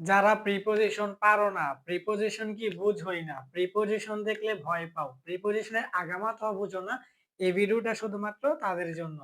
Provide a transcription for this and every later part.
যারা প্রিপোজিশন পারো না, প্রিপোজিশন কি বুঝোই না, প্রিপোজিশন দেখলে ভয় পাও, প্রিপোজিশনের আগামাথাও বুঝো না, এই ভিডিওটা শুধুমাত্র তাদের জন্য।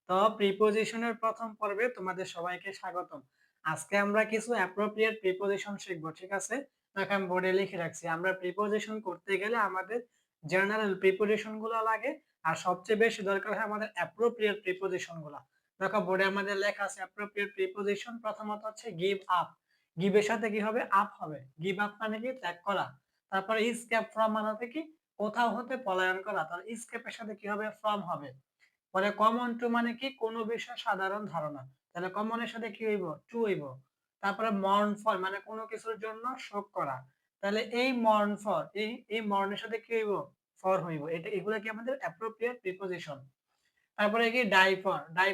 তো প্রিপোজিশনের প্রথম পর্বে তোমাদের সবাইকে স্বাগতম। আজকে আমরা কিছু অ্যাপ্রোপ্রিয়েট প্রিপোজিশন শিখবো, ঠিক আছে? দেখো আমি বোর্ডে লিখে রাখছি, আমরা প্রিপোজিশন করতে গেলে আমাদের জেনারেল প্রিপোজিশন গুলো লাগে, আর সবচেয়ে বেশি দরকার হয় আমাদের অ্যাপ্রোপ্রিয়েট প্রিপোজিশন গুলা। দেখো বোর্ডে আমাদের লেখা আছে অ্যাপ্রোপ্রিয়েট প্রিপোজিশন, প্রথমত হচ্ছে গিভ আপ। গিভের সাথে কি হবে? আপ হবে। গিভ আপ মানে কি? ত্যাগ করা। তারপরে escape from মানে হচ্ছে কি? কোথাও হতে পলায়ন করা। তাহলে escape এর সাথে কি হবে? from হবে। পরে কমন টু মানে কি? কোন বিষয়ে সাধারণ ধারণা। তাহলে কমন এর সাথে কি হইব? টু হইব। তারপরে mourn for মানে কোন কিছুর জন্য শোক করা। তাহলে এই mourn for এই mourn এর সাথে কি হইব? for হইব। এগুলা কি আমাদের appropriate preposition। তারপরে কি ডাই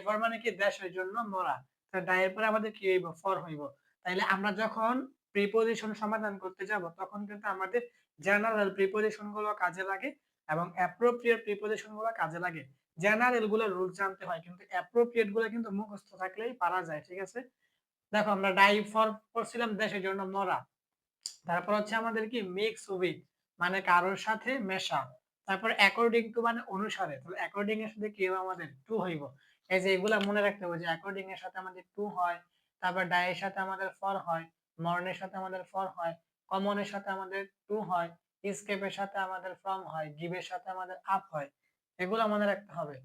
ফর মানে কি? দেশের জন্য মরা। ডাই এর পরে আমাদের কি হইব? ফর হইব। তাইলে আমরা যখন প্রিপোজিশন সমাধান করতে যাব তখন কিন্তু আমাদের জেনারেল প্রিপোজিশন গুলো কাজে লাগে এবং অ্যাপ্রোপ্রিয়েট প্রিপোজিশন গুলো কাজে লাগে। জেনারেল গুলো রুলস জানতে হয়, কিন্তু অ্যাপ্রোপ্রিয়েট গুলো কিন্তু মুখস্থ থাকলেই পারা যায়, ঠিক আছে? দেখো আমরা ডাই ফর পড়ছিলাম দেশের জন্য মরা। তারপর হচ্ছে আমাদের কি মিক্স উইথ মানে কারোর সাথে মেশা। তারপর অ্যাকর্ডিং টু মানে অনুসারে। তাহলে অ্যাকর্ডিং এর সাথে কি হবে? আমাদের টু হইব। এই যে এগুলা মনে রাখতে হবে যে অ্যাকর্ডিং এর সাথে আমাদের টু হয়, তারপর ডাই এর সাথে আমাদের ফর হয়, মর্ন এর সাথে আমাদের ফর হয়, কমন এর সাথে আমাদের টু হয়, স্কেপ এর সাথে আমাদের ফ্রম হয়, গিভ এর সাথে আমাদের আপ হয়। এগুলা মনে রাখতে হবে।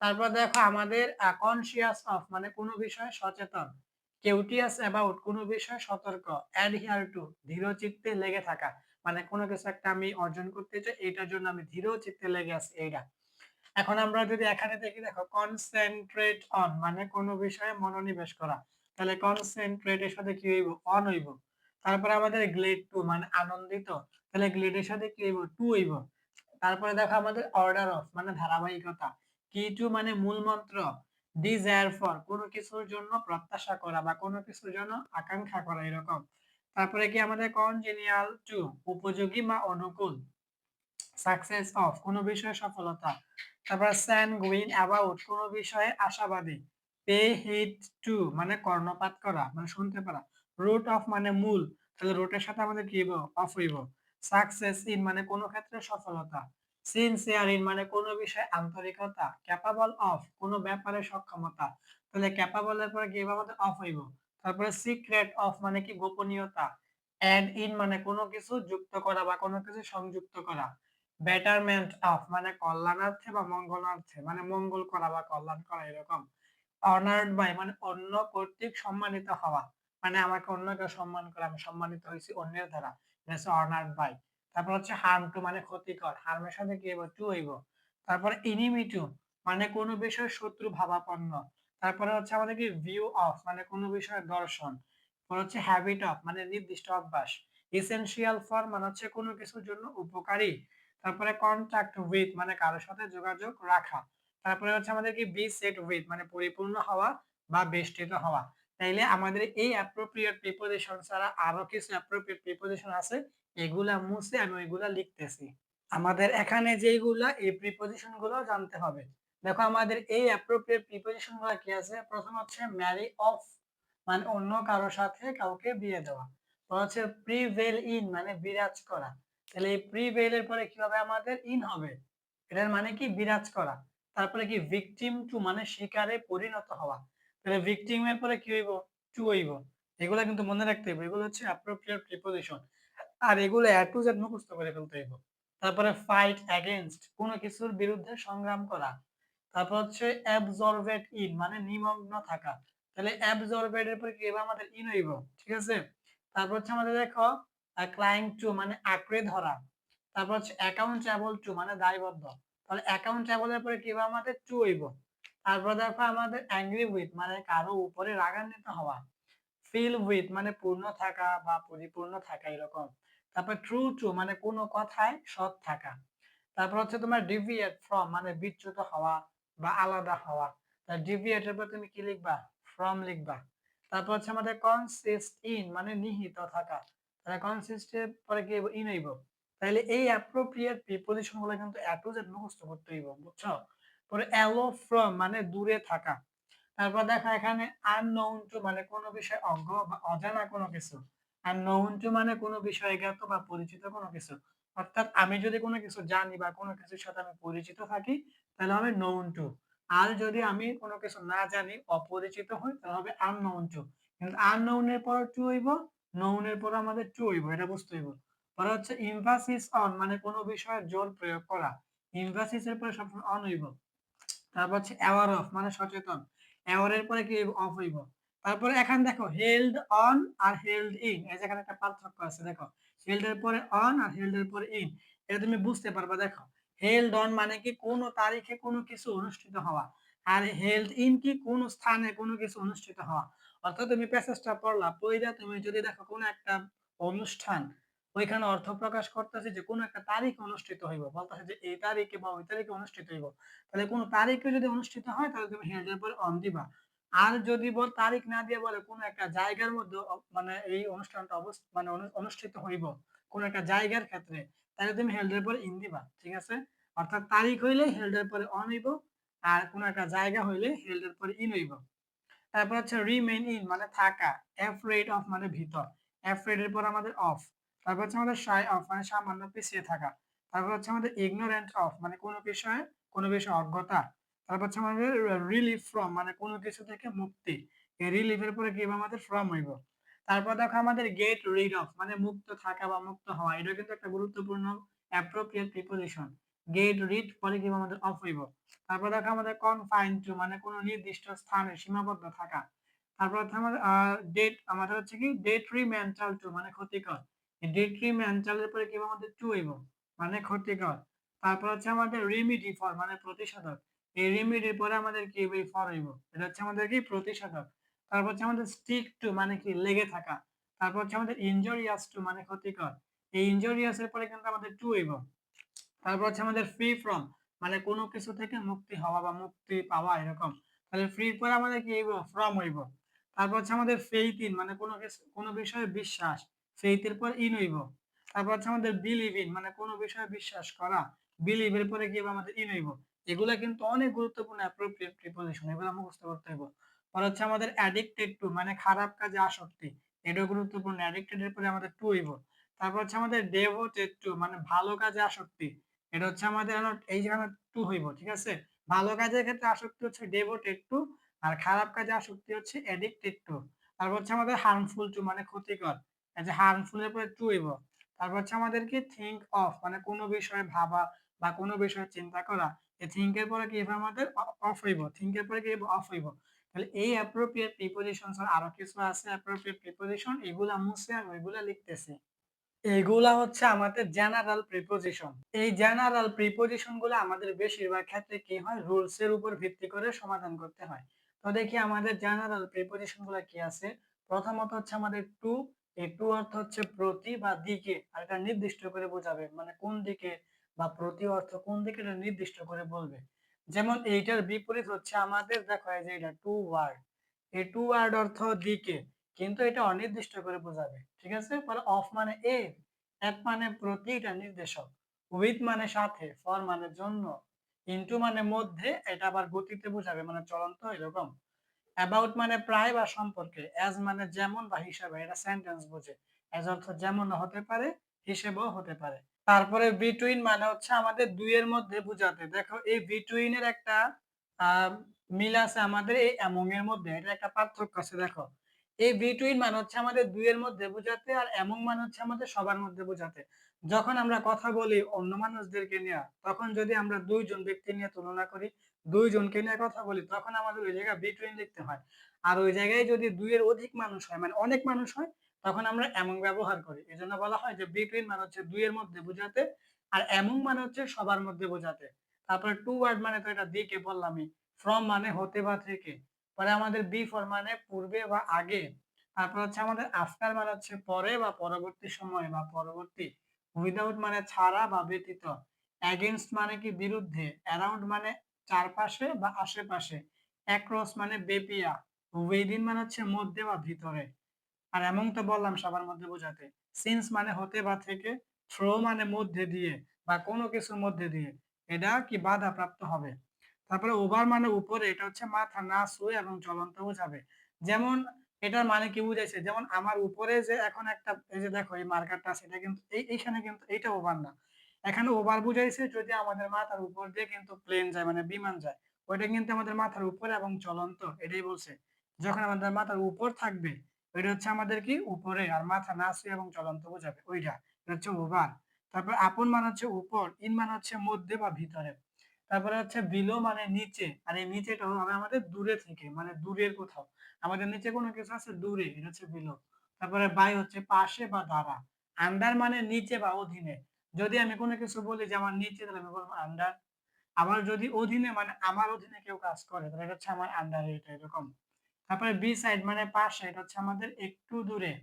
তারপর দেখো আমাদের কনসিয়াস অফ মানে কোনো বিষয়ে সচেতন, কিউটিয়াস অ্যাবাউট কোনো বিষয়ে সতর্ক, অ্যাডহিয়ার টু দৃঢ়চিত্তে লেগে থাকা মানে কোনো কিছু একটা আমি অর্জন করতে চাই, এটার জন্য আমি দৃঢ় চিত্তে লেগে আছি এইটা। এখন আমরা যদি এখানে দেখি, দেখো কনসেন্ট্রেট অন মানে কোনো বিষয়ে মনোনিবেশ করা। তাহলে কনসেন্ট্রেট এর সাথে কি হইব? অন হইব। তারপরে আমাদের গ্লেড টু মানে আনন্দিত। তাহলে গ্লেড এর সাথে কি হইব? টু হইব। তারপরে দেখো আমাদের অর্ডার অফ মানে ধারাবাহিকতা। কি টু মানে মূল মন্ত্র। ডিজায়ার ফর কোনো কিছুর জন্য প্রত্যাশা করা বা কোনো কিছুর জন্য আকাঙ্ক্ষা করা, এরকম। তারপরে কি আমাদের কনজেনিয়াল টু উপযোগী বা অনুকূল। সাকসেস অফ কোনো বিষয়ে সফলতা। তারপর স্যানগুইন অ্যাবাউট কোনো বিষয়ে আশাবাদী। পে হিড টু মানে কর্ণপাত করা মানে শুনতে পারা। রুট অফ মানে মূল। তাহলে রুটের সাথে আমাদের কি হইব? অফ হইব। সাকসেস ইন মানে কোনো ক্ষেত্রে সফলতা। সিনসিয়ার ইন মানে কোনো বিষয়ে আন্তরিকতা। ক্যাপাবল অফ কোনো ব্যাপারে সক্ষমতা। তাহলে ক্যাপাবল এর পরে কি হইব? আমাদের অফ হইব। তারপরে সিক্রেট অফ মানে কি? গোপনীয়তা। অ্যাড ইন মানে কোনো কিছু যুক্ত করা বা কোনো কিছু সংযুক্ত করা। বেটারমেন্ট অফ মানে কল্যাণার্থে বা মঙ্গলার্থে মানে মঙ্গল করা বা কল্যাণ করা, এরকম। অনার্ড বাই মানে অন্য কর্তৃক সম্মানিত হওয়া মানে আমাকে অন্য কেউ সম্মান করে, আমি সম্মানিত হয়েছি অন্যের দ্বারা, অনার্ড বাই। তারপর হচ্ছে হার্ম টু মানে ক্ষতিকর, হার্মের সাথে কি হইব? টু হইব। তারপর ইনিমি টু মানে কোনো বিষয়ে শত্রু ভাবাপন্ন। তারপরে হচ্ছে আমাদের কি ভিউ অফ মানে কোনো বিষয়ের দর্শন। তারপর হচ্ছে হ্যাবিট অফ মানে নির্দিষ্ট অভ্যাস। এসেনশিয়াল ফর মানে হচ্ছে কোনো কিছুর জন্য উপকারী। তারপরে কন্টাক্ট উইথ মানে কারোর সাথে যোগাযোগ রাখা। তারপরে হচ্ছে আমাদের কি বি সেট উইথ মানে পরিপূর্ণ হওয়া বা বেষ্টিত হওয়া। তাইলে আমাদের এই অ্যাপ্রোপ্রিয়েট প্রিপোজিশন ছাড়া আরো কিছু অ্যাপ্রোপ্রিয়েট প্রিপোজিশন আছে, এগুলা মুছে আমি ওইগুলা লিখতেছি। আমাদের এখানে যেইগুলা এই প্রিপোজিশন গুলো জানতে হবে। দেখো আমাদের এই অ্যাপ্রোপ্রিয়েট প্রিপোজিশন গুলো কি আছে? প্রথম হচ্ছে ম্যারি অফ মানে অন্য কারোর সাথে কাউকে বিয়ে দেওয়া। তো হচ্ছে প্রিভেল ইন মানে বিরাজ করা। তাহলে এই প্রিভেল এর পরে কি হবে? আমাদের ইন হবে। এটার মানে কি? বিরাজ করা। তারপরে কি ভিকটিম টু মানে শিকারে পরিণত হওয়া। তাহলে ভিকটিম এর পরে কি হইব? টু হইব। এগুলা কিন্তু মনে রাখতে হবে, এগুলো হচ্ছে অ্যাপ্রোপ্রিয়েট প্রিপোজিশন। আর এগুলো এ টু জেড মুখস্থ করে ফেলতে হইব। তারপরে ফাইট এগেইনস্ট কোনো কিছুর বিরুদ্ধে সংগ্রাম করা। তারপর হচ্ছে অ্যাবজর্বেট ইন মানে নিমগ্ন থাকা। তাহলে অ্যাবজর্বেট এর পরে কি হবে? আমাদের ইন হইব, ঠিক আছে? তারপর হচ্ছে আমাদের দেখো ক্লাইং টু মানে আঁকড়ে ধরা। তারপর হচ্ছে অ্যাকাউন্টেবল টু মানে দায়বদ্ধ। তাহলে অ্যাকাউন্টেবল এর পরে কি হবে? আমাদের টু হইব। তারপর দেখো আমাদের অ্যাংরি উইথ মানে কারো উপরে রাগান্বিত হওয়া। ফিল উইথ মানে পূর্ণ থাকা বা পরিপূর্ণ থাকা, এরকম। তারপর ট্রু টু মানে কোনো কথায় সৎ থাকা। তারপর হচ্ছে তোমার ডিভিয়েট ফ্রম মানে বিচ্যুত হওয়া বা আলাদা হওয়া। তাহলে ডিভিয়েট এর পর তুমি কি লিখবা? ফ্রম লিখবা। তারপর হচ্ছে আমাদের কনসিস্ট ইন মানে নিহিত থাকা। তাহলে কনসিস্ট এর পরে কি ইন হইব। তাহলে এই অ্যাপ্রোপ্রিয়েট প্রিপোজিশন গুলো কিন্তু এ টু জেড মুখস্থ করতে হইব, বুঝছো? পরে অ্যালো ফ্রম মানে দূরে থাকা। তারপর দেখো এখানে আননোন টু মানে কোনো বিষয় অজ্ঞ বা অজানা কোনো কিছু। আর known to মানে কোনো বিষয়ে জ্ঞাত বা পরিচিত কোনো কিছু। অর্থাৎ আমি যদি কোনো কিছু জানি বা কোনো কিছুর সাথে আমি পরিচিত থাকি তাহলে হবে known to। আর যদি আমি কোনো কিছু না জানি, অপরিচিত হই তাহলে হবে unknown to। কিন্তু unknown এর পর to হইব, known এর পর আমাদের to হইব, এটা বুঝতে হইব। পরে হচ্ছে emphasis on মানে কোনো বিষয়ে জোর প্রয়োগ করা। emphasis এর পরে সবসময় on হইব। তারপর হচ্ছে aware of মানে সচেতন। aware এর পরে কি অফ হইব। তারপরে এখানে দেখো held on R held in, এই যে এখানে একটা পার্থক্য আছে দেখো। held এর পরে on আর held এর পরে in, এটা তুমি বুঝতে পারবা দেখো। held on মানে কি কোনো তারিখে কোনো কিছু অনুষ্ঠিত হওয়া, আর held in কি কোনো স্থানে কোনো কিছু অনুষ্ঠিত হওয়া। অর্থাৎ তুমি প্যাসেজটা পড়লা, পড়িয়া তুমি যদি দেখো কোনো একটা অনুষ্ঠান, ওইখানে অর্থ প্রকাশ করতেছে যে কোনো একটা তারিখ অনুষ্ঠিত হইব, বলতেছে যে এই তারিখে বা ওই তারিখে অনুষ্ঠিত হইব, তাহলে কোনো তারিখে যদি অনুষ্ঠিত হয় তাহলে তুমি হেড এর পরে অন দিবা। আর যদি তারিখ না দিয়ে বলে কোনো একটা জায়গার মধ্যে মানে এই অনুষ্ঠানটা মানে অনুষ্ঠিত হইব কোনো একটা জায়গার ক্ষেত্রে, তাহলে তুমি হেল্ড এর পরে ইন দিবা। ঠিক আছে? অর্থাৎ তারিখ হইলে হেল্ড এর পরে অন হইব, আর কোনো একটা জায়গা হইলে হেল্ড এর পরে ইন হইব। তারপর হচ্ছে রিমেইন ইন মানে থাকা, অ্যাফ্রেড অফ মানে ভিতর, অ্যাফ্রেড এর পর আমাদের অফ। তারপর হচ্ছে আমাদের শাই অফ মানে সামান্য পিছিয়ে থাকা। তারপর হচ্ছে আমাদের ইগনোরেন্ট অফ মানে কোনো বিষয়ে অজ্ঞতা। তারপর হচ্ছে আমাদের রিলিফ ফ্রম মানে কোনো কিছু থেকে মুক্তি। এই রিলিফের পরে কি হবে আমাদের ফ্রম হইব। তারপর দেখো আমাদের গেট রিড অফ মানে মুক্ত থাকা বা মুক্ত হওয়া, এটা কিন্তু একটা গুরুত্বপূর্ণ অ্যাপ্রোপ্রিয়েট প্রিপোজিশন। গেট রিড পরে কি আমাদের অফ হইব। তারপর দেখো আমাদের কনফাইন টু মানে কোনো নির্দিষ্ট স্থানে সীমাবদ্ধ থাকা। তারপর হচ্ছে আমাদের আমাদের হচ্ছে কি ডেট্রিমেন্টাল টু মানে ক্ষতিকর। এই ডেট্রিমেন্টাল এর পরে কি হবে আমাদের টু হইব মানে ক্ষতিকর। তারপর হচ্ছে আমাদের রেমিডি ফর মানে প্রতিষেধক। এই রেমিডির পরে আমাদের কি হবে ফর হইব, এটা হচ্ছে আমাদের কি প্রতিষেধক। তারপর হচ্ছে আমাদের স্টিক টু মানে কি লেগে থাকা। তারপর হচ্ছে আমাদের ইনজুরিয়াস টু মানে ক্ষতিকর। এই ইনজুরিয়াস এর পরে কিন্তু আমাদের টু হইব। তারপর হচ্ছে আমাদের ফ্রি ফ্রম মানে কোনো কিছু থেকে মুক্তি হওয়া বা মুক্তি পাওয়া এরকম। তাহলে ফ্রির পরে আমাদের কি হইব ফ্রম হইব। তারপর হচ্ছে আমাদের ফেইথ ইন মানে কোনো কিছু কোনো বিষয়ে বিশ্বাস, ফেইথের পর ইন হইব। তারপর হচ্ছে আমাদের বিলিভ ইন মানে কোনো বিষয়ে বিশ্বাস করা, বিলিভ এর পরে কি হবে আমাদের ইন হইব। এগুলা কিন্তু অনেক গুরুত্বপূর্ণ অ্যাপ্রোপ্রিয়েট প্রিপোজিশন, এগুলো মুখস্থ করতে হইব। পরে হচ্ছে আমাদের অ্যাডিক্টেড টু মানে খারাপ কাজে আসক্তি, এটাও গুরুত্বপূর্ণ, অ্যাডিক্টেড এর পরে আমাদের টু হইব। তারপর হচ্ছে আমাদের ডেভোটেড টু মানে ভালো কাজে আসক্তি, এটা হচ্ছে আমাদের এই জায়গায় টু হইব। ঠিক আছে? ভালো কাজের ক্ষেত্রে আসক্তি হচ্ছে ডেভোটেড টু, আর খারাপ কাজে আসক্তি হচ্ছে এডিক্টেড টু। তারপর হচ্ছে আমাদের হার্মফুল টু মানে ক্ষতিকর, এই যে হার্মফুল এর পরে টু হইব। তারপর হচ্ছে আমাদের কি থিঙ্ক অফ মানে কোনো বিষয়ে ভাবা বা কোনো বিষয়ে চিন্তা করা, এই থিঙ্ক এর পরে কি হবে আমাদের অফ হইব, থিঙ্ক এর পরে কি অফ হইব। তাহলে এই অ্যাপ্রোপ্রিয়েট প্রিপোজিশন আরো কিছু আছে অ্যাপ্রোপ্রিয়েট প্রিপোজিশন, এগুলা মুছে আর ওইগুলা লিখতেছি। এগুলা হচ্ছে আমাদের জেনারেল প্রিপোজিশন। এই জেনারেল প্রিপোজিশন গুলো আমাদের বেশিরভাগ ক্ষেত্রে কি হয় রুলস এর উপর ভিত্তি করে সমাধান করতে হয়। তো দেখি আমাদের জেনারেল প্রিপোজিশন গুলো কি আছে। প্রথমত হচ্ছে আমাদের টু, এই টু অর্থ হচ্ছে প্রতি বা দিকে, আর এটা নির্দিষ্ট করে বোঝাবে মানে কোন দিকে, বা প্রতি অর্থ কোন দিকে এটা নির্দিষ্ট করে বলবে। যেমন এইটার বিপরীত হচ্ছে আমাদের দেখো এই যে এটা টু ওয়ার্ড, এই টু ওয়ার্ড অর্থ দিকে, কিন্তু এটা অনির্দিষ্ট করে বোঝাবে। ঠিক আছে? পরে অফ মানে এট মানে প্রতি, এটা নির্দেশক। উইথ মানে সাথে, ফর মানে জন্য, ইনটু মানে মধ্যে, এটা আবার গতিতে বোঝাবে মানে চলন্ত এরকম। অ্যাবাউট মানে প্রায় বা সম্পর্কে, অ্যাজ মানে যেমন বা হিসাবে, এটা সেন্টেন্স বোঝে। অ্যাজ অর্থ যেমন হতে পারে, হিসেবেও হতে পারে। তারপরে বিটুইন মানে হচ্ছে আমাদের দুইয়ের মধ্যে বোঝাতে। দেখো এই বিটুইন এর একটা আহ মিল আছে আমাদের এই অ্যামং এর মধ্যে, এটা একটা পার্থক্য আছে দেখো। এই বিটুইন মানে হচ্ছে আমাদের দুইয়ের মধ্যে বোঝাতে, আর অ্যামং মানে হচ্ছে আমাদের সবার মধ্যে বোঝাতে। যখন আমরা কথা বলি অন্য মানুষদেরকে নিয়ে, তখন যদি আমরা দুইজন ব্যক্তি নিয়ে তুলনা করি, দুইজনকে নিয়ে কথা বলি, তখন আমাদের ওই জায়গায় বিটুইন লিখতে হয়। আর ওই জায়গায় যদি দুইয়ের অধিক মানুষ হয় মানে অনেক মানুষ হয়, তখন আমরা অ্যামং ব্যবহার করি। এজন্য বলা হয় যে বিটুইন মানে হচ্ছে দুইয়ের মধ্যে বোঝাতে, আর অ্যামং মানে হচ্ছে সবার মধ্যে বোঝাতে। তারপরে টু ওয়ার্ড মানে তো এটা দিকে বললামই। ফ্রম মানে হতে বা থেকে। পরে আমাদের বিফোর মানে পূর্বে বা আগে। তারপর হচ্ছে আমাদের আফটার মানে হচ্ছে পরে বা পরবর্তী সময় বা পরবর্তী। উইদাউট মানে ছাড়া বা ব্যতীত। এগেইনস্ট মানে কি বিরুদ্ধে। অ্যারাউন্ড মানে চারপাশে বা আশেপাশে। অ্যাক্রস মানে বেপিয়া। উইদিন মানে হচ্ছে মধ্যে বা ভিতরে। আর এমন তো বললাম সবার মধ্যে বোঝাতে। সিন্স মানে হতে বা থেকে। থ্রো মানে মধ্যে দিয়ে বা কোনো কিছুর মধ্যে দিয়ে, এটা কি বাধা প্রাপ্ত হবে। তারপরে ওভার মানে উপরে, এটা হচ্ছে মাথা না শুয়ে এবং চলন্ত বোঝাবে। যেমন এটার মানে কি বুঝাইছে? যেমন আমার উপরে যে এখন একটা এই যে দেখো এই মার্কারটা আছে এটা কিন্তু এইখানে কিন্তু এইটা ওভার না। এখানে ওভার বুঝাইছে যদি আমাদের মাথার উপর দিয়ে কিন্তু প্লেন যায় মানে বিমান যায়। ওইটা কিন্তু আমাদের মাথার উপরে এবং চলন্ত এটাই বলছে। যখন আমাদের মাথার উপর থাকবে ওইটা হচ্ছে আমাদের কি উপরে আর মাথা না ছুঁয়ে এবং চলন্ত বোঝাবে ওইটা। এটা হচ্ছে ওভার। তারপর আপন মানে হচ্ছে উপর, ইন মানে হচ্ছে মধ্যে বা ভিতরে। তারপরে হচ্ছে বিলো মানে নিচে। আর এই নিচেটা হবে আমাদের দূরে থেকে মানে দূরের কোথাও। আমাদের নিচে কোনো কিছু আছে দূরে, এটা হচ্ছে বিলো। তারপরে বাই হচ্ছে পাশে বা দ্বারা। আন্ডার মানে নিচে বা অধীনে। যদি আমি কোনো কিছু বলি যে আমার নিচে তাহলে আমি বলবো আন্ডার। আবার যদি অধীনে মানে আমার অধীনে কেউ কাজ করে তাহলে এটা হচ্ছে আমার আন্ডারে এটা এরকম। তারপরে বি সাইড মানে পাশে এটা হচ্ছে আমাদের একটু দূরে।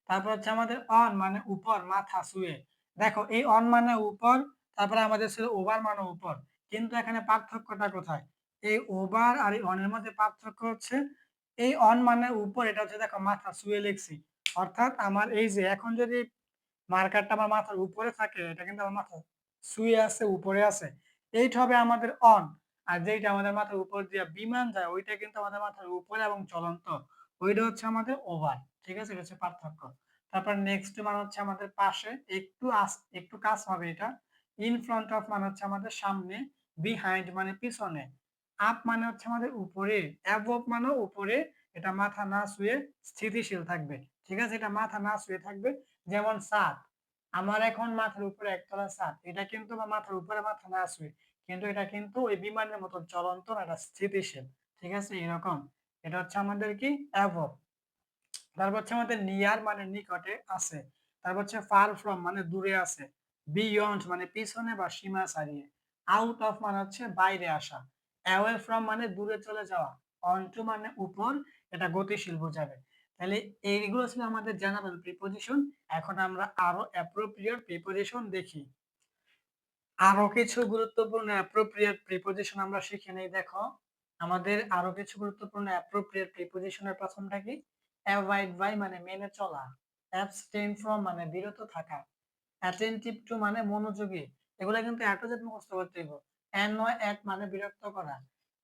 তারপর হচ্ছে আমাদের অন মানে উপর মাথা ছুঁয়ে। দেখো এই অন মানে উপর, তারপরে আমাদের ছিল ওভার মানে উপর। কিন্তু এখানে পার্থক্যটা কোথায়? এই ওভার আর এই অনের মধ্যে পার্থক্য হচ্ছে এই অন মানে উপর এটা হচ্ছে দেখো মাথা ছুঁয়ে লিখছি। অর্থাৎ আমার এই যে এখন যদি মার্কারটা আমার মাথার উপরে থাকে এটা কিন্তু আমার মাথা ছুঁয়ে আছে উপরে আছে। এইটা হবে আমাদের অন। আর যেইটা আমাদের মাথার উপর দিয়ে বিমান যায় ওইটা কিন্তু আমাদের মাথার উপরে এবং চলন্ত। ওইটা হচ্ছে আমাদের ওভার। ঠিক আছে? এটা হচ্ছে পার্থক্য। তারপর নেক্সট মানে হচ্ছে আমাদের পাশে একটু কাছ হবে এটা। ইন ফ্রন্ট অফ মানে হচ্ছে আমাদের সামনে, বিহাইন্ড মানে পিছনে, আপ মানে হচ্ছে আমাদের উপরে, অ্যাবভ মানে উপরে, এটা মাথা না ছুঁয়ে স্থিতিশীল থাকবে। ঠিক আছে? এটা মাথা না ছুঁয়ে থাকবে। যেমন ছাদ। আমার এখন মাথার উপরে একতলা ছাদ। এটা কিন্তু আমার মাথার উপরে মাথা না ছুঁয়ে। কিন্তু এটা কিন্তু ওই বিমানের মতো চলন্ত না, এটা স্থিতিশীল। ঠিক আছে? এরকম। এটা হচ্ছে আমাদের কি অ্যাবভ। তারপর হচ্ছে আমাদের নিয়ার মানে নিকটে আছে। তারপর হচ্ছে ফার ফ্রম মানে দূরে আছে। বিয়ন্ড মানে পিছনে বা সীমা ছাড়িয়ে। আউট অফ মানে হচ্ছে বাইরে আসা। অ্যাওয়ে ফ্রম মানে দূরে চলে যাওয়া। অনটু মানে উপর, এটা গতিশীল বোঝাবে। তাহলে এইগুলো ছিল আমাদের জেনারেল প্রিপজিশন। এখন আমরা আরো অ্যাপ্রোপ্রিয়েট প্রিপজিশন দেখি। আরো কিছু গুরুত্বপূর্ণ অ্যাপ্রোপ্রিয়েট প্রিপজিশন আমরা শিখে নেই দেখো। আমাদের আরো কিছু গুরুত্বপূর্ণ অ্যাপ্রোপ্রিয়েট প্রিপজিশনের প্রথমটা কি? অ্যাভয়েড বাই মানে মেনে চলা। অ্যাবস্টেইন ফ্রম মানে বিরত থাকা। অ্যাটেনটিভ টু মানে মনোযোগী। এগুলা কিন্তু এ টু জেড মুখস্থ করতে হইব। অ্যানয় এট মানে বিরক্ত করা।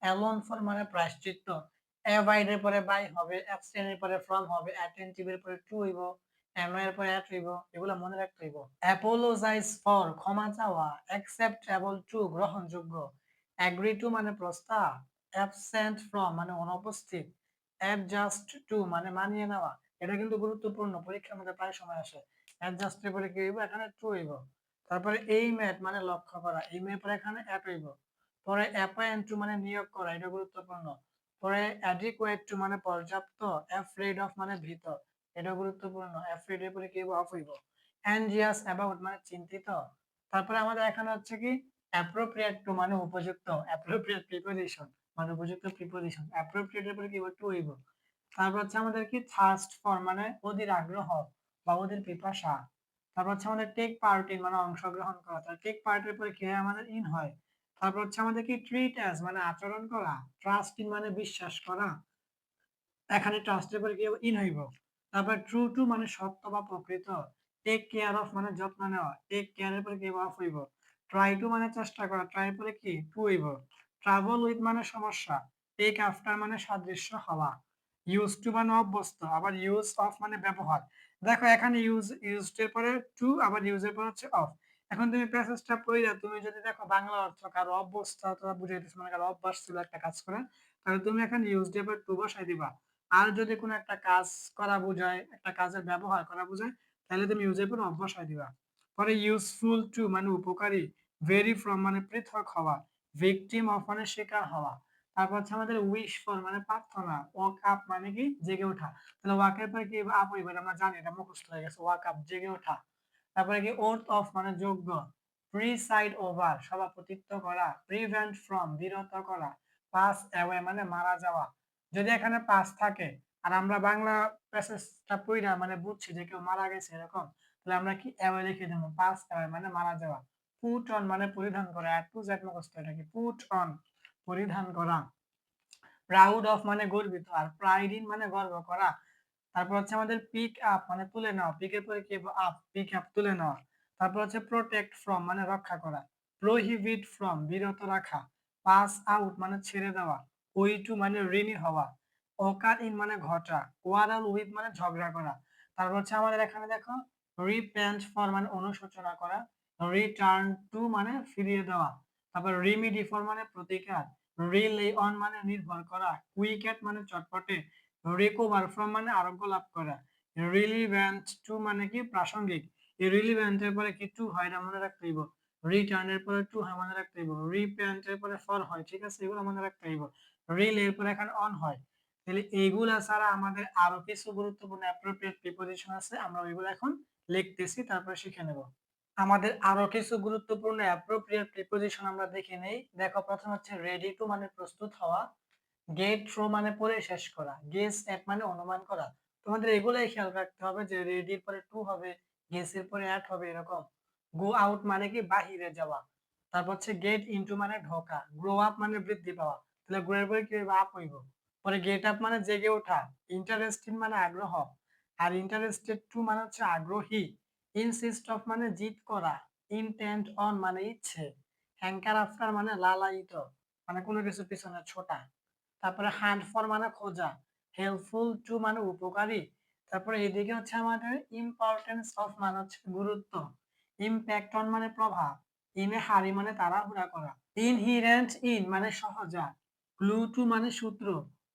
অ্যালোন ফর মানে প্রায়শ্চিত্ত। অ্যাভয়েড এর পরে বাই হবে, অ্যাবস্টেইন এর পরে ফ্রম হবে, অ্যাটেনটিভ এর পরে টু হইব, অ্যানয় এর পরে এট হইব। এগুলা মনে রাখতে হইব। অ্যাপোলোজাইজ ফর ক্ষমা চাওয়া, অ্যাকসেপ্টেবল টু গ্রহণযোগ্য, অ্যাগ্রি টু মানে প্রস্তাব, অ্যাবসেন্ট ফ্রম মানে অনুপস্থিত, অ্যাডজাস্ট টু মানে মানিয়ে নেওয়া। এটা কিন্তু গুরুত্বপূর্ণ, পরীক্ষার মধ্যে প্রায় সময় আসে। অ্যাডজাস্ট এর পরে কি হইব? এখানে টু হইব। তারপরে এইম এট মানে লক্ষ্য করা, এইম এর পরে এখানে এট হইব। পরে অ্যাপয়েন্ট টু মানে নিয়োগ করা, এটা গুরুত্বপূর্ণ। পরে অ্যাডিকুয়েট টু মানে পর্যাপ্ত, অ্যাফ্রেড অফ মানে ভীত, এটা গুরুত্বপূর্ণ। অ্যাফ্রেড এর পরে কি হইব? অফ হইব। অ্যানজিয়াস অ্যাবাউট মানে চিন্তিত। তারপরে আমাদের এখানে হচ্ছে কি অ্যাপ্রোপ্রিয়েট টু মানে উপযুক্ত, অ্যাপ্রোপ্রিয়েট প্রিপোজিশন মানে উপযুক্ত প্রিপোজিশন। অ্যাপ্রোপ্রিয়েট এর পরে কি হইব? টু হইব। তারপর হচ্ছে আমাদের কি থার্স্ট ফর মানে অধীর আগ্রহ বা অধীর পিপাসা। তারপর হচ্ছে আমাদের টেক পার্ট ইন মানে অংশগ্রহণ করা। তাহলে টেক পার্টের পরে কি হয়? আমাদের ইন হয়। তারপর হচ্ছে আমাদের কি ট্রিট অ্যাজ মানে আচরণ করা। ট্রাস্ট ইন মানে বিশ্বাস করা। এখানে ট্রাস্টের পরে কি হবে? ইন হইব। তারপর ট্রু টু মানে সত্য বা প্রকৃত। টেক কেয়ার অফ মানে যত্ন নেওয়া। টেক কেয়ার এর পরে কি অফ হইব। ট্রাই টু মানে চেষ্টা করা। ট্রাই এর পরে কি? টু হইব। ট্রাভেল উইথ মানে সমস্যা। টেক আফটার মানে সাদৃশ্য হওয়া। ইউজ টু মানে অভ্যস্ত, আবার ইউজ অফ মানে ব্যবহার। দেখো এখানে ইউজড এর পরে টু, আবার ইউজ এর পরে হচ্ছে অফ। এখন তুমি প্যাসেজটা পড়িয়া তুমি যদি দেখো বাংলা অর্থ কারো অভ্যস্ত অথবা বুঝাইতেছে মানে কারো অভ্যাস ছিল একটা কাজ করে, তাহলে তুমি এখানে ইউজড এর পরে টু বসাই দিবা। আর যদি কোনো একটা কাজ করা বোঝায়, একটা কাজের ব্যবহার করা বোঝায়, তাহলে তুমি ইউজ এর পরে অফ বসাই দিবা। পরে ইউজফুল টু মানে উপকারী। ভেরি ফ্রম মানে পৃথক হওয়া। ভিকটিম অফ মানে শিকার হওয়া। তারপর হচ্ছে আমাদের উইশ ফর মানে প্রার্থনা। ওয়াক আপ মানে কি? জেগে ওঠা। তাহলে ওয়াক এর পরে কি আপ হইবে? এটা আমরা জানি, এটা মুখস্থ হয়ে গেছে। ওয়াক আপ জেগে ওঠা। তারপরে কি ওথ অফ মানে যোগ্য। প্রিসাইড ওভার সভাপতিত্ব করা। প্রিভেন্ট ফ্রম বিরত করা। পাস অ্যাওয়ে মানে মারা যাওয়া। যদি এখানে পাস থাকে আর আমরা বাংলা প্যাসেজটা পড়া মানে বুঝছি যে কেউ মারা গেছে এরকম, তাহলে আমরা কি অ্যাওয়ে লিখে দেবো। পাস অ্যাওয়ে মানে মারা যাওয়া। পুট অন মানে পরিধান করা। অ্যাড টু জেড মুখস্থ, এটা কি? পুট অন পরিধান করা। প্রাউড অফ মানে গর্বিত, আর প্রাইড ইন মানে গর্ব করা। তারপর হচ্ছে আমাদের পিক আপ মানে তুলে নেওয়া। পিক এর পরে কি? আপ, পিক আপ তুলে নেওয়া। তারপর হচ্ছে প্রোটেক্ট ফ্রম মানে রক্ষা করা। প্রহিবিট ফ্রম বিরত রাখা। পাস আউট মানে ছেড়ে দেওয়া। ওই টু মানে ঋণী হওয়া। ওকার ইন মানে ঘটা, কোয়ারেল উইথ মানে ঝগড়া করা। তারপর হচ্ছে আমাদের এখানে দেখো রিপেন্ট ফর মানে অনুশোচনা করা, রিটার্ন টু মানে ফিরিয়ে দেওয়া, তারপর রিমিডি ফর মানে প্রতিকার, রিলে অন মানে নির্ভর করা, কুইকেট মানে চটপটে, রিকভার ফ্রম মানে আরোগ্য লাভ করা, রিলিভেন্ট টু মানে কি প্রাসঙ্গিক, এই রিলিভেন্টের পরে কি টু হয় না মনে রাখতে হইব, রিটার্নের পরে টু হয় মনে রাখতে হইব, রিপেন্টের পরে ফর হয়, ঠিক আছে, এগুলো মনে রাখতে হইব, রিল এর পরে এখানে অন হয়। তাহলে এইগুলা ছাড়া আমাদের আরো কিছু গুরুত্বপূর্ণ অ্যাপ্রোপ্রিয়েট প্রিপোজিশন আছে, আমরা ওইগুলো এখন লিখতেছি, তারপরে শিখে নেব। আমাদের আরো কিছু গুরুত্বপূর্ণ অ্যাপ্রোপ্রিয়েট প্রিপোজিশন আমরা দেখে নেই। দেখো, প্রথম হচ্ছে রেডি টু মানে প্রস্তুত হওয়া, গেট থ্রু মানে পড়ে শেষ করা, গেস এট মানে অনুমান করা। তোমাদের এগুলাই খেয়াল রাখতে হবে যে রেডির পরে টু হবে, গেস এর পরে অ্যাট হবে এরকম। গো আউট মানে কি বাহিরে যাওয়া। তারপর হচ্ছে গেট ইনটু মানে ঢোকা, গ্রো আপ মানে বৃদ্ধি পাওয়া, তাহলে গ্রো এর পরে কি হইব, আপ হইব। পরে গেট আপ মানে জেগে ওঠা, ইন্টারেস্টিং মানে আগ্রহ, আর ইন্টারেস্টেড টু মানে হচ্ছে আগ্রহী, ইনসিস্ট অফ মানে জিদ করা, ইনটেন্ট অন মানে ইচ্ছে, হ্যাঙ্কার আফটার মানে লালায়িত, মানে কোনো কিছুর পিছনে ছোটা। তারপরে হান্ট ফর মানে খোঁজা, হেল্পফুল টু মানে উপকারী। তারপরে এদিকে হচ্ছে আমাদের ইম্পর্টেন্স অফ মানে হচ্ছে গুরুত্ব, ইমপ্যাক্ট অন মানে প্রভাব, ইন এ হারি মানে তাড়াহুড়া করা, ইনহিরেন্ট ইন মানে সহজা, ক্লু টু মানে সূত্র,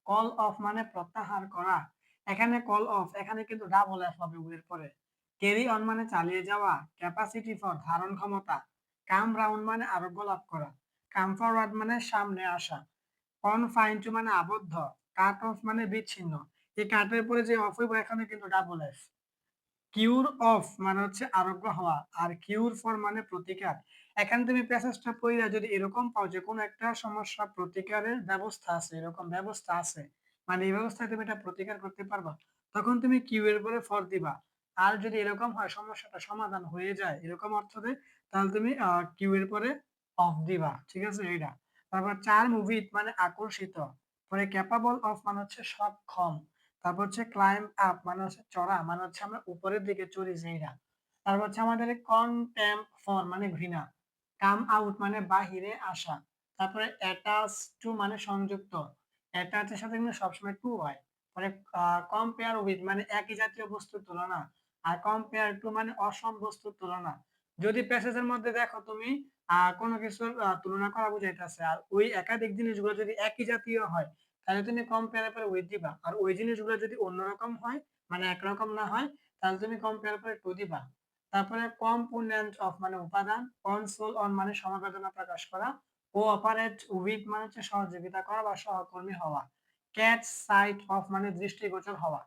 কল অফ মানে প্রত্যাহার করা। এখানে কল অফ, এখানে কিন্তু ডাবল এফ হবে এর পরে। ক্যারি অন মানে চালিয়ে যাওয়া, ক্যাপাসিটি ফর ধারণ ক্ষমতা, কাম রাউন্ড মানে আরোগ্য লাভ করা, কাম ফরওয়ার্ড মানে সামনে আসা, কনফাইন টু মানে আবদ্ধ, কাট অফ মানে বিচ্ছিন্ন। এই কাটের পরে যে অফ হইব এখানে কিন্তু ডাবল এফ। কিউর অফ মানে হচ্ছে আরোগ্য হওয়া, আর কিউর ফর মানে প্রতিকার। এখানে তুমি প্যাসেজটা পড়িয়া যদি এরকম পাও যে কোনো একটা সমস্যা প্রতিকারের ব্যবস্থা আছে, এরকম ব্যবস্থা আছে, মানে এই ব্যবস্থায় তুমি এটা প্রতিকার করতে পারবা, তখন তুমি কিউ এর পরে ফর দিবা। আর যদি এরকম হয় সমস্যাটা সমাধান হয়ে যায় এরকম অর্থ দেয়, তাহলে তুমি কিউ এর পরে অফ দিবা, ঠিক আছে এইটা। তারপর চার মুভিট মানে আকর্ষিত, পরে ক্যাপাবল অফ মানে হচ্ছে সক্ষম, তারপর হচ্ছে ক্লাইম্ব আপ মানে হচ্ছে চড়া, মানে হচ্ছে আমরা উপরের দিকে চড়ি সেইটা। তারপর হচ্ছে আমাদের কনটেম্প ফর মানে ঘৃণা, কাম আউট মানে বাহিরে আসা, তারপরে অ্যাটাচ টু মানে সংযুক্ত, অ্যাটাচের সাথে কিন্তু সবসময় টু হয়। পরে কম্পেয়ার উইথ মানে একই জাতীয় বস্তুর তুলনা, আর কম্পেয়ার টু মানে অসম বস্তুর তুলনা। যদি প্যাসেজের মধ্যে দেখো তুমি কোনো কিছুর তুলনা করা বুঝাইতেছে, আর ওই একাধিক জিনিসগুলো যদি একই জাতীয় হয়, তাহলে তুমি কম্পেয়ার পরে উইথ দিবা, আর ওই জিনিসগুলো যদি অন্যরকম হয় মানে একরকম না হয়, তাহলে তুমি কম্পেয়ার পরে টু দিবা। তারপরে কম্পোনেন্ট অফ মানে উপাদান, কনসোল অন মানে সমবেদনা প্রকাশ করা, কোঅপারেট উইথ মানে হচ্ছে সহযোগিতা করা বা সহকর্মী হওয়া, ক্যাচ সাইট অফ মানে দৃষ্টিগোচর হওয়া,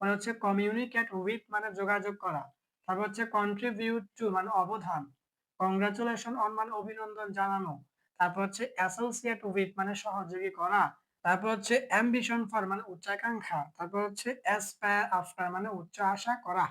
মানে হচ্ছে কমিউনিকেট উইথ মানে যোগাযোগ করা, তারপর হচ্ছে কন্ট্রিবিউট টু মানে অবদান, কংগ্রাচুলেশন অন মানে অভিনন্দন জানানো, তারপর হচ্ছে অ্যাসোসিয়েট উইথ মানে সহযোগী করা, তারপর হচ্ছে অ্যাম্বিশন ফর মানে উচ্চাকাঙ্ক্ষা, তারপর হচ্ছে অ্যাসপায়ার আফটার মানে উচ্চ আশা করা।